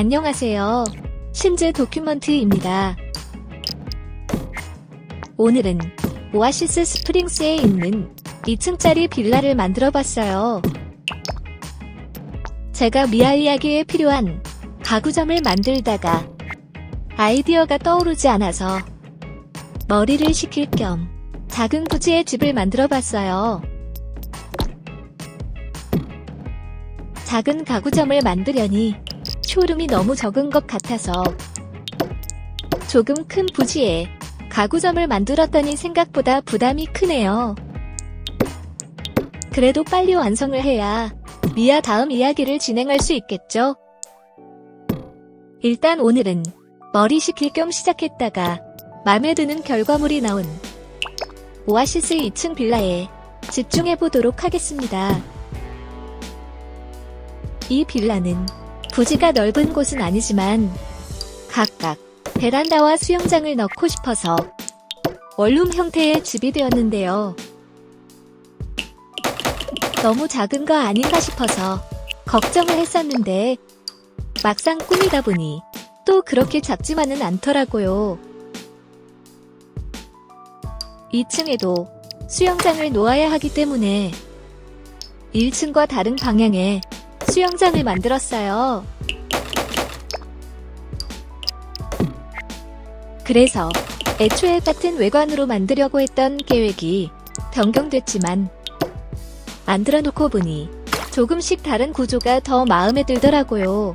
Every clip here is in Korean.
안녕하세요. 심즈 도큐먼트입니다. 오늘은 오아시스 스프링스에 있는 2층짜리 빌라를 만들어봤어요. 제가 미아 이야기에 필요한 가구점을 만들다가 아이디어가 떠오르지 않아서 머리를 식힐 겸 작은 부지의 집을 만들어봤어요. 작은 가구점을 만들려니 쇼룸이 너무 적은 것 같아서 조금 큰 부지에 가구점을 만들었더니 생각보다 부담이 크네요. 그래도 빨리 완성을 해야 미아 다음 이야기를 진행할 수 있겠죠? 일단 오늘은 머리 식힐 겸 시작했다가 마음에 드는 결과물이 나온 오아시스 2층 빌라에 집중해보도록 하겠습니다. 이 빌라는 부지가 넓은 곳은 아니지만 각각 베란다와 수영장을 넣고 싶어서 원룸 형태의 집이 되었는데요. 너무 작은 거 아닌가 싶어서 걱정을 했었는데 막상 꾸미다 보니 또 그렇게 작지만은 않더라고요. 2층에도 수영장을 놓아야 하기 때문에 1층과 다른 방향에 수영장을 만들었어요. 그래서 애초에 같은 외관으로 만들려고 했던 계획이 변경됐지만 만들어 놓고 보니 조금씩 다른 구조가 더 마음에 들더라고요.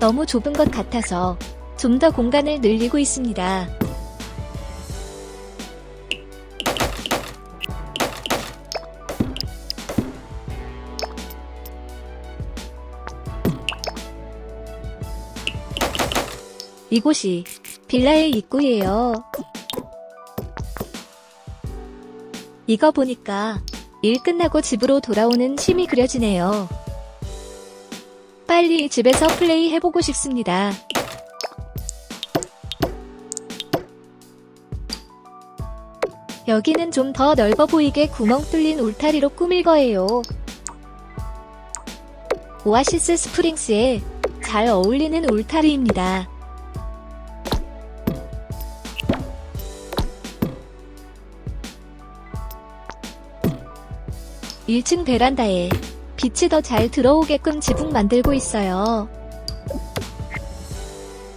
너무 좁은 것 같아서 좀 더 공간을 늘리고 있습니다. 이곳이 빌라의 입구예요. 이거 보니까 일 끝나고 집으로 돌아오는 쉼이 그려지네요. 빨리 집에서 플레이 해보고 싶습니다. 여기는 좀 더 넓어 보이게 구멍 뚫린 울타리로 꾸밀 거예요. 오아시스 스프링스에 잘 어울리는 울타리입니다. (1층) 베란다에 빛이 더 잘 들어오게끔 지붕 만들고 있어요.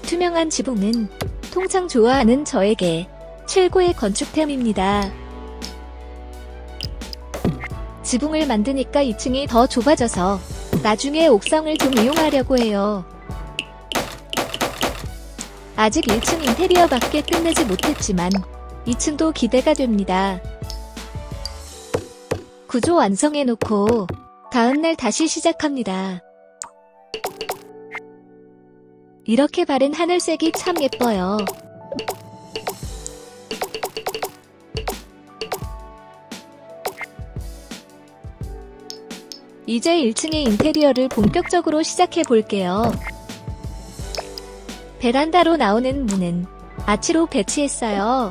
투명한 지붕은 통창 좋아하는 저에게 최고의 건축템입니다. 지붕을 만드니까 2층이 더 좁아져서 나중에 옥상을 좀 이용하려고 해요. 아직 1층 인테리어밖에 끝내지 못했지만 2층도 기대가 됩니다. 구조 완성해놓고 다음날 다시 시작합니다. 이렇게 바른 하늘색이 참 예뻐요. 이제 1층의 인테리어를 본격적으로 시작해 볼게요. 베란다로 나오는 문은 아치로 배치했어요.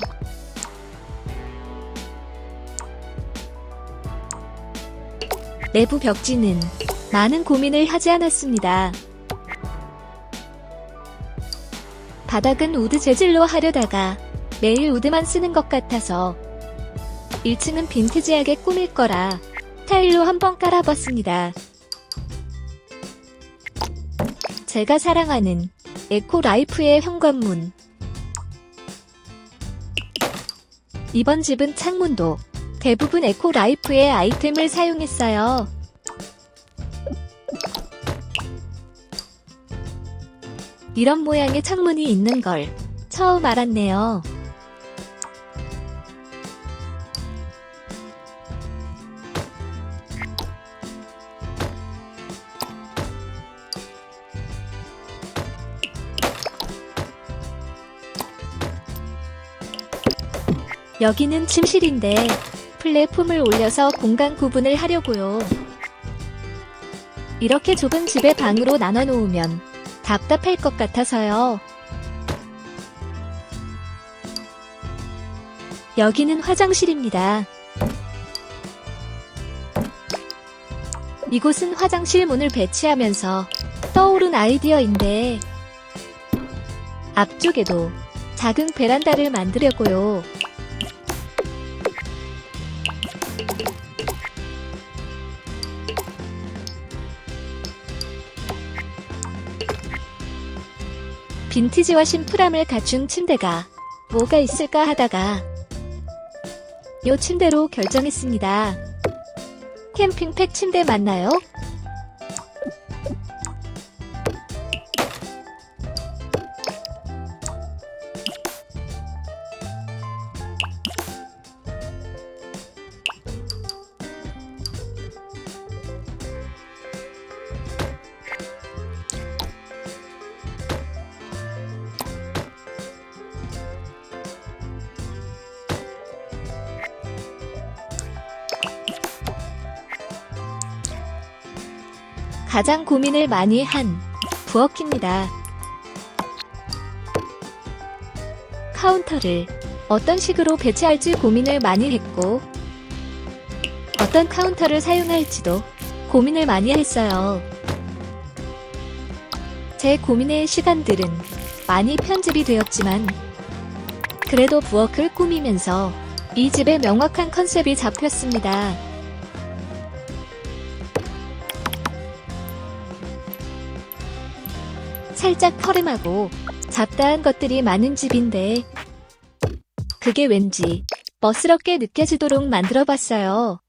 내부 벽지는 많은 고민을 하지 않았습니다. 바닥은 우드 재질로 하려다가 매일 우드만 쓰는 것 같아서 1층은 빈티지하게 꾸밀 거라 타일로 한번 깔아봤습니다. 제가 사랑하는 에코라이프의 현관문. 이번 집은 창문도 대부분 에코라이프의 아이템을 사용했어요. 이런 모양의 창문이 있는 걸 처음 알았네요. 여기는 침실인데 플랫폼을 올려서 공간 구분을 하려고요. 이렇게 좁은 집에 방으로 나눠 놓으면 답답할 것 같아서요. 여기는 화장실입니다. 이곳은 화장실 문을 배치하면서 떠오른 아이디어인데 앞쪽에도 작은 베란다를 만들려고요. 빈티지와 심플함을 갖춘 침대가 뭐가 있을까 하다가 요 침대로 결정했습니다. 캠핑팩 침대 맞나요? 가장 고민을 많이 한 부엌입니다. 카운터를 어떤 식으로 배치할지 고민을 많이 했고 어떤 카운터를 사용할지도 고민을 많이 했어요. 제 고민의 시간들은 많이 편집이 되었지만 그래도 부엌을 꾸미면서 이 집의 명확한 컨셉이 잡혔습니다. 살짝 푸름하고 잡다한 것들이 많은 집인데 그게 왠지 멋스럽게 느껴지도록 만들어봤어요.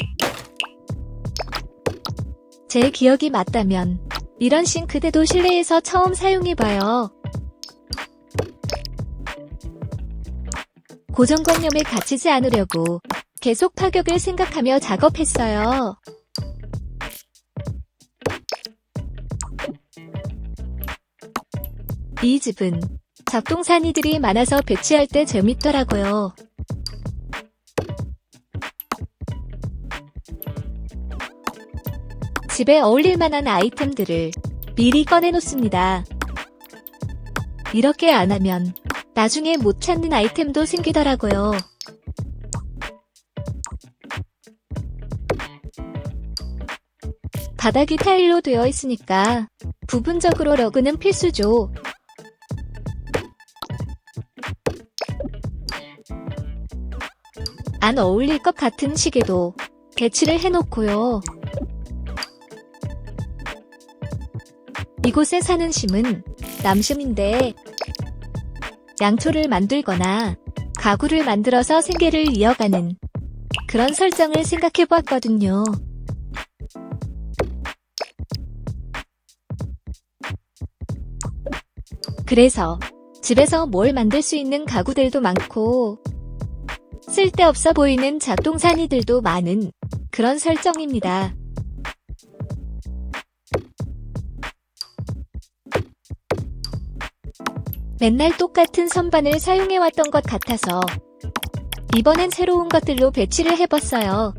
제 기억이 맞다면 이런 싱크대도 실내에서 처음 사용해봐요. 고정관념에 갇히지 않으려고 계속 파격을 생각하며 작업했어요. 이 집은 작동산이들이 많아서 배치할 때 재밌더라고요. 집에 어울릴 만한 아이템들을 미리 꺼내놓습니다. 이렇게 안 하면 나중에 못 찾는 아이템도 생기더라고요. 바닥이 타일로 되어 있으니까 부분적으로 러그는 필수죠. 안 어울릴 것 같은 시계도 배치를 해놓고요. 이곳에 사는 심은 남심인데 양초를 만들거나 가구를 만들어서 생계를 이어가는 그런 설정을 생각해보았거든요. 그래서 집에서 뭘 만들 수 있는 가구들도 많고 쓸데없어 보이는 작동산이들도 많은 그런 설정입니다. 맨날 똑같은 선반을 사용해왔던 것 같아서 이번엔 새로운 것들로 배치를 해봤어요.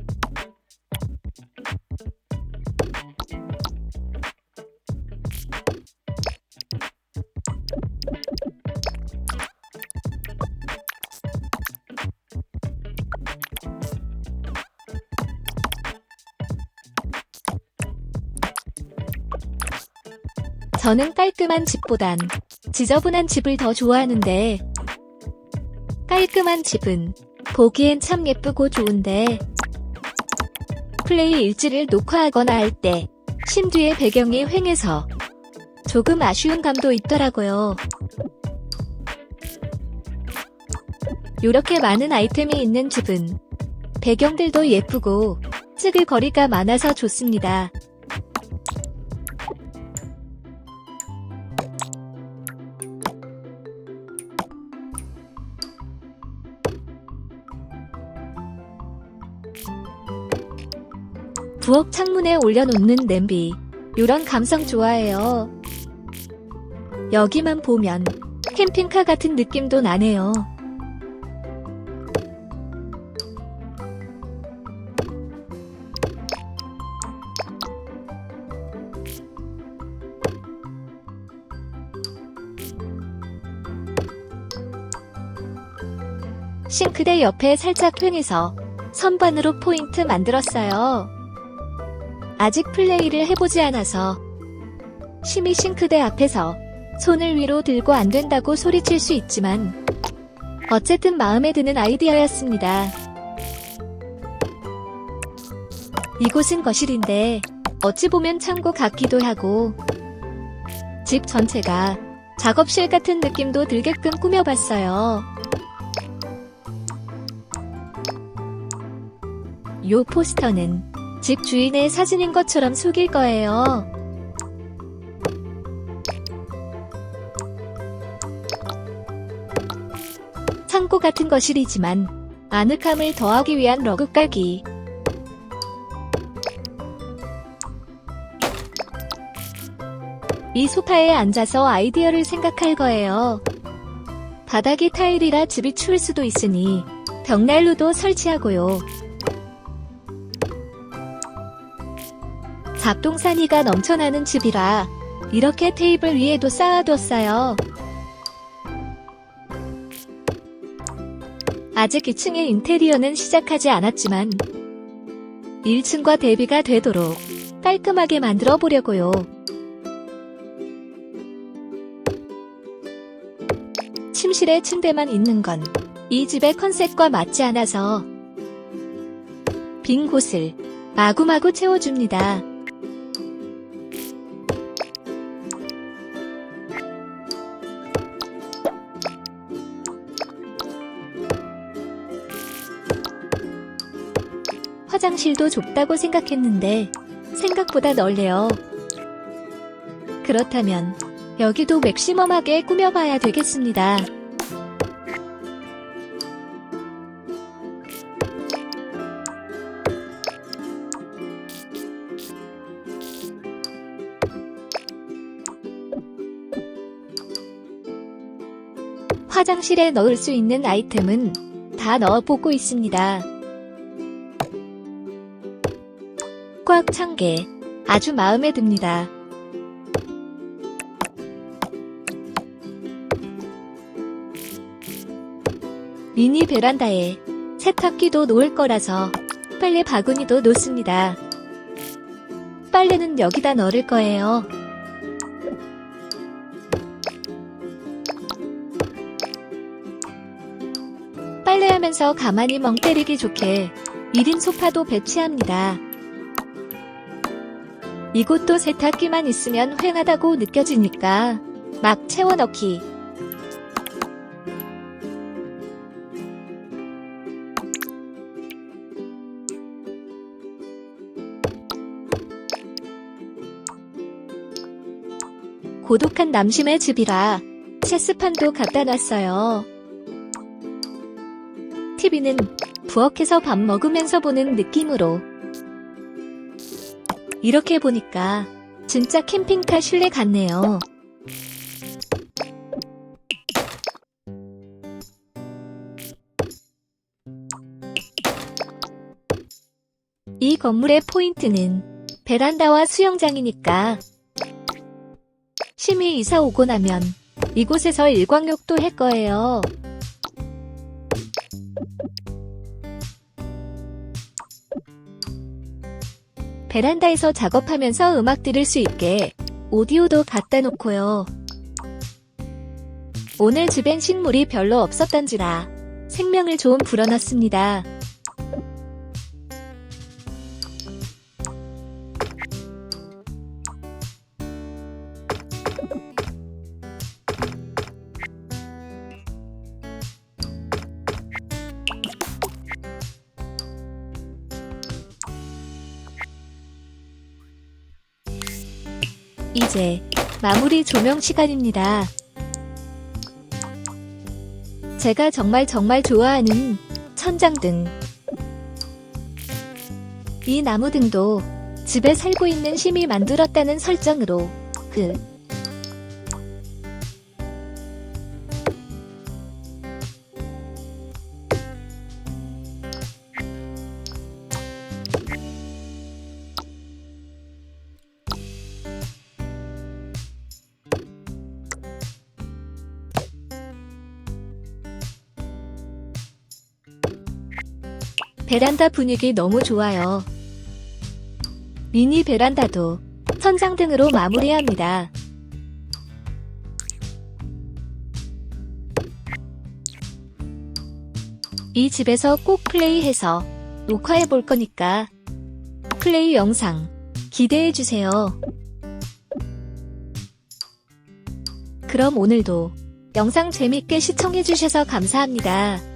저는 깔끔한 집보단 지저분한 집을 더 좋아하는데 깔끔한 집은 보기엔 참 예쁘고 좋은데 플레이 일지를 녹화하거나 할 때 심 뒤에 배경이 휑해서 조금 아쉬운 감도 있더라고요. 이렇게 많은 아이템이 있는 집은 배경들도 예쁘고 찍을 거리가 많아서 좋습니다. 부엌 창문에 올려놓는 냄비, 요런 감성 좋아해요. 여기만 보면 캠핑카 같은 느낌도 나네요. 싱크대 옆에 살짝 휑해서 선반으로 포인트 만들었어요. 아직 플레이를 해보지 않아서 심히 싱크대 앞에서 손을 위로 들고 안 된다고 소리칠 수 있지만 어쨌든 마음에 드는 아이디어였습니다. 이곳은 거실인데 어찌 보면 창고 같기도 하고 집 전체가 작업실 같은 느낌도 들게끔 꾸며봤어요. 요 포스터는 집 주인의 사진인 것처럼 속일 거예요. 창고 같은 거실이지만 아늑함을 더하기 위한 러그 깔기. 이 소파에 앉아서 아이디어를 생각할 거예요. 바닥이 타일이라 집이 추울 수도 있으니 벽난로도 설치하고요. 잡동사니가 넘쳐나는 집이라 이렇게 테이블 위에도 쌓아뒀어요. 아직 2층의 인테리어는 시작하지 않았지만 1층과 대비가 되도록 깔끔하게 만들어 보려고요. 침실에 침대만 있는 건 이 집의 컨셉과 맞지 않아서 빈 곳을 마구마구 채워줍니다. 화장실도 좁다고 생각했는데 생각보다 넓네요. 그렇다면 여기도 맥시멈하게 꾸며봐야 되겠습니다. 화장실에 넣을 수 있는 아이템은 다 넣어보고 있습니다. 꽉 찬 게 아주 마음에 듭니다. 미니 베란다에 세탁기도 놓을 거라서 빨래 바구니도 놓습니다. 빨래는 여기다 넣을 거예요. 빨래하면서 가만히 멍 때리기 좋게 1인 소파도 배치합니다. 이곳도 세탁기만 있으면 휑하다고 느껴지니까 막 채워넣기. 고독한 남심의 집이라 체스판도 갖다 놨어요. TV는 부엌에서 밥 먹으면서 보는 느낌으로. 이렇게 보니까 진짜 캠핑카 실내 같네요. 이 건물의 포인트는 베란다와 수영장이니까 심히 이사 오고 나면 이곳에서 일광욕도 할 거예요. 베란다에서 작업하면서 음악 들을 수 있게 오디오도 갖다 놓고요. 오늘 집엔 식물이 별로 없었던지라 생명을 좀 불어넣습니다. 이제 마무리 조명 시간입니다. 제가 정말 좋아하는 천장등. 이 나무등도 집에 살고 있는 심이 만들었다는 설정으로 베란다 분위기 너무 좋아요. 미니 베란다도 천장 등으로 마무리합니다. 이 집에서 꼭 플레이해서 녹화해 볼 거니까 플레이 영상 기대해주세요. 그럼 오늘도 영상 재밌게 시청해주셔서 감사합니다.